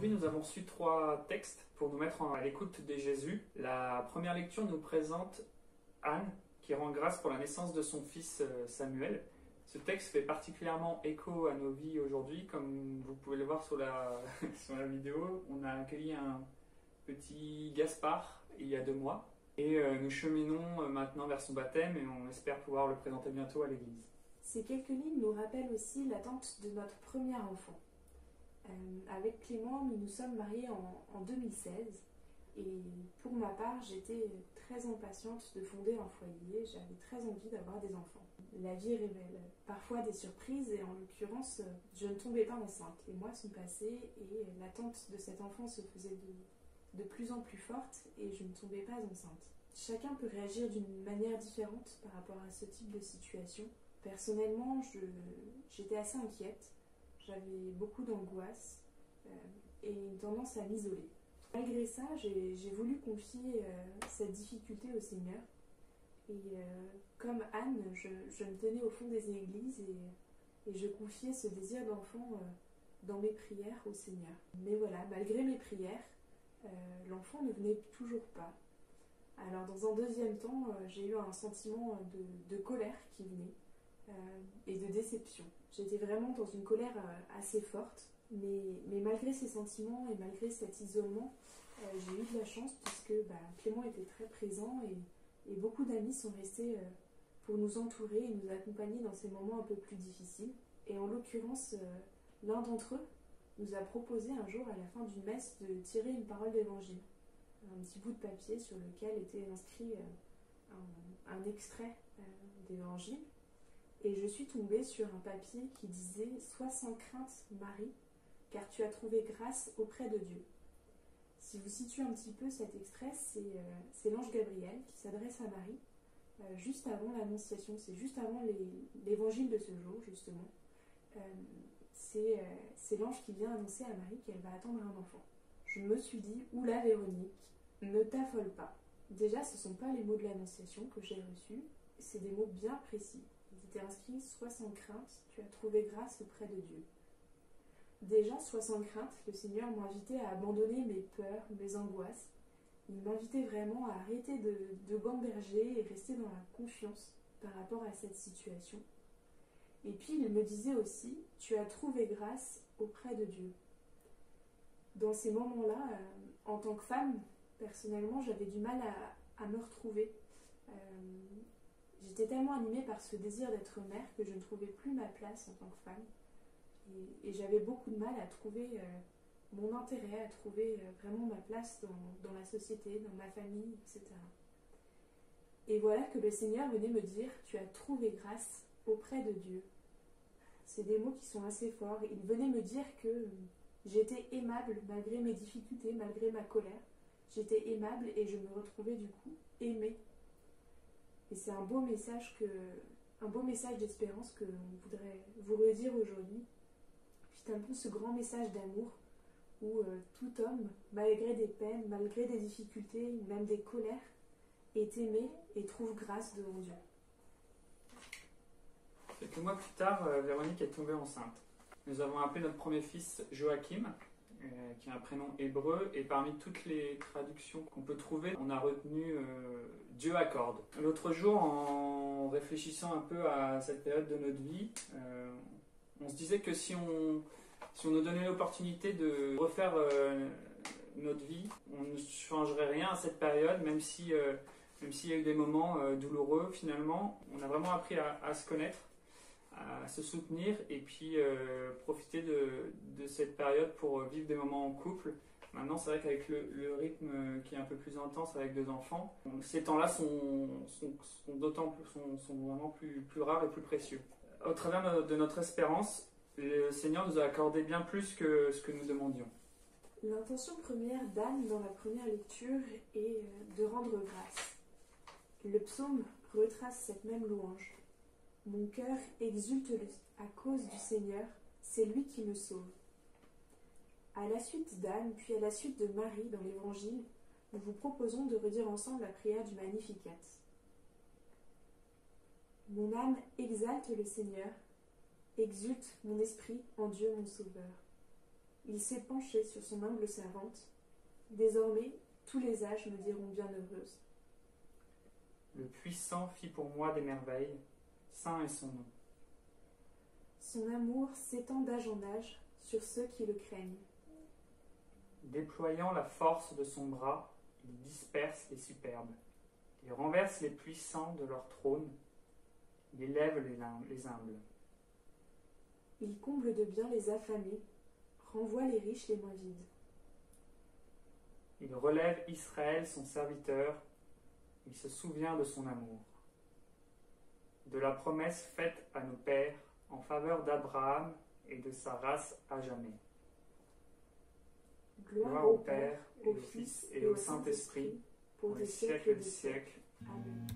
Aujourd'hui, nous avons reçu 3 textes pour nous mettre à l'écoute de Jésus. La première lecture nous présente Anne, qui rend grâce pour la naissance de son fils Samuel. Ce texte fait particulièrement écho à nos vies aujourd'hui. Comme vous pouvez le voir sur la vidéo, on a accueilli un petit Gaspard il y a 2 mois. Et nous cheminons maintenant vers son baptême et on espère pouvoir le présenter bientôt à l'église. Ces quelques lignes nous rappellent aussi l'attente de notre premier enfant. Avec Clément, nous nous sommes mariés en 2016 et pour ma part, j'étais très impatiente de fonder un foyer, j'avais très envie d'avoir des enfants. La vie révèle parfois des surprises et en l'occurrence, je ne tombais pas enceinte. Les mois sont passés et l'attente de cet enfant se faisait de plus en plus forte et je ne tombais pas enceinte. Chacun peut réagir d'une manière différente par rapport à ce type de situation. Personnellement, j'étais assez inquiète. J'avais beaucoup d'angoisse et une tendance à m'isoler. Malgré ça, j'ai voulu confier cette difficulté au Seigneur. Et comme Anne, je me tenais au fond des églises et je confiais ce désir d'enfant dans mes prières au Seigneur. Mais voilà, malgré mes prières, l'enfant ne venait toujours pas. Alors dans un deuxième temps, j'ai eu un sentiment de colère qui venait. Et de déception. J'étais vraiment dans une colère assez forte, mais malgré ces sentiments et malgré cet isolement, j'ai eu de la chance puisque Clément était très présent et beaucoup d'amis sont restés pour nous entourer et nous accompagner dans ces moments un peu plus difficiles. Et en l'occurrence, l'un d'entre eux nous a proposé un jour à la fin d'une messe de tirer une parole d'évangile, un petit bout de papier sur lequel était inscrit un extrait d'évangile. Et je suis tombée sur un papier qui disait « Sois sans crainte, Marie, car tu as trouvé grâce auprès de Dieu ». Si vous situez un petit peu cet extrait, c'est l'ange Gabriel qui s'adresse à Marie juste avant l'Annonciation. C'est juste avant l'évangile de ce jour, justement. C'est l'ange qui vient annoncer à Marie qu'elle va attendre un enfant. Je me suis dit « Oula Véronique, ne t'affole pas ». Déjà, ce ne sont pas les mots de l'Annonciation que j'ai reçus, c'est des mots bien précis. Il était inscrit « Sois sans crainte, tu as trouvé grâce auprès de Dieu ». Déjà, sois sans crainte, le Seigneur m'invitait à abandonner mes peurs, mes angoisses. Il m'invitait vraiment à arrêter de gamberger et rester dans la confiance par rapport à cette situation. Et puis, il me disait aussi « Tu as trouvé grâce auprès de Dieu ». Dans ces moments-là, en tant que femme, personnellement, j'avais du mal à me retrouver. J'étais tellement animée par ce désir d'être mère que je ne trouvais plus ma place en tant que femme. Et j'avais beaucoup de mal à trouver mon intérêt, à trouver vraiment ma place dans la société, dans ma famille, etc. Et voilà que le Seigneur venait me dire « Tu as trouvé grâce auprès de Dieu ». C'est des mots qui sont assez forts. Il venait me dire que j'étais aimable malgré mes difficultés, malgré ma colère. J'étais aimable et je me retrouvais du coup aimée. Et c'est un beau message d'espérance que on voudrait vous redire aujourd'hui. C'est un peu ce grand message d'amour où tout homme, malgré des peines, malgré des difficultés, même des colères, est aimé et trouve grâce devant Dieu. Quelques mois plus tard, Véronique est tombée enceinte. Nous avons appelé notre premier fils Joachim, qui est un prénom hébreu, et parmi toutes les traductions qu'on peut trouver, on a retenu Dieu accorde. L'autre jour, en réfléchissant un peu à cette période de notre vie, on se disait que si on nous donnait l'opportunité de refaire notre vie, on ne changerait rien à cette période, même s'il y a eu des moments douloureux, finalement, on a vraiment appris à se connaître, à se soutenir et puis profiter de cette période pour vivre des moments en couple. Maintenant, c'est vrai qu'avec le rythme qui est un peu plus intense avec 2 enfants, ces temps-là sont vraiment plus rares et plus précieux. Au travers de notre espérance, le Seigneur nous a accordé bien plus que ce que nous demandions. L'intention première d'Anne dans la première lecture est de rendre grâce. Le psaume retrace cette même louange. Mon cœur exulte à cause du Seigneur, c'est lui qui me sauve. À la suite d'Anne, puis à la suite de Marie dans l'Évangile, nous vous proposons de redire ensemble la prière du Magnificat. Mon âme exalte le Seigneur, exulte mon esprit en Dieu mon Sauveur. Il s'est penché sur son humble servante. Désormais, tous les âges me diront bienheureuse. Le puissant fit pour moi des merveilles, saint est son nom. Son amour s'étend d'âge en âge sur ceux qui le craignent. Déployant la force de son bras, il disperse les superbes. Il renverse les puissants de leur trône. Il élève les humbles. Il comble de bien les affamés, renvoie les riches les mains vides. Il relève Israël, son serviteur. Il se souvient de son amour, de la promesse faite à nos pères en faveur d'Abraham et de sa race à jamais. Gloire au Père, et au Fils, et au Saint-Esprit, pour les siècles des siècles. Amen.